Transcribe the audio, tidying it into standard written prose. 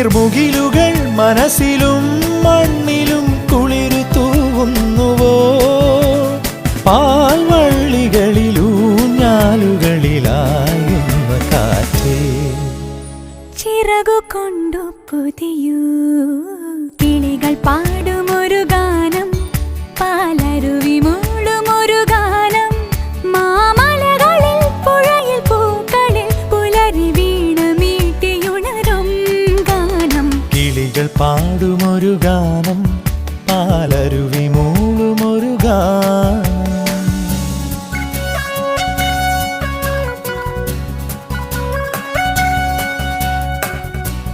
നീർമുകിലുകൾ മനസ്സിലും മണ്ണിലും കുളിരു തൂവുന്നുവോ പാൽവള്ളികളിലൂഞ്ഞാലുകളിലായുന്ന കാറ്റേ ചിറകു കൊണ്ടു പുതിയൂ കിളികൾ പാടുമൊരു ഗാനം പാലരുവി മൂളുമൊരു ഗാനം മാമലകളിൽ പുഴയിൽ പൂക്കളിൽ പുലരി വീണ മീട്ടിയുണരും ഗാനം കിളികൾ പാടുമൊരു ഗാനം പാലരുവി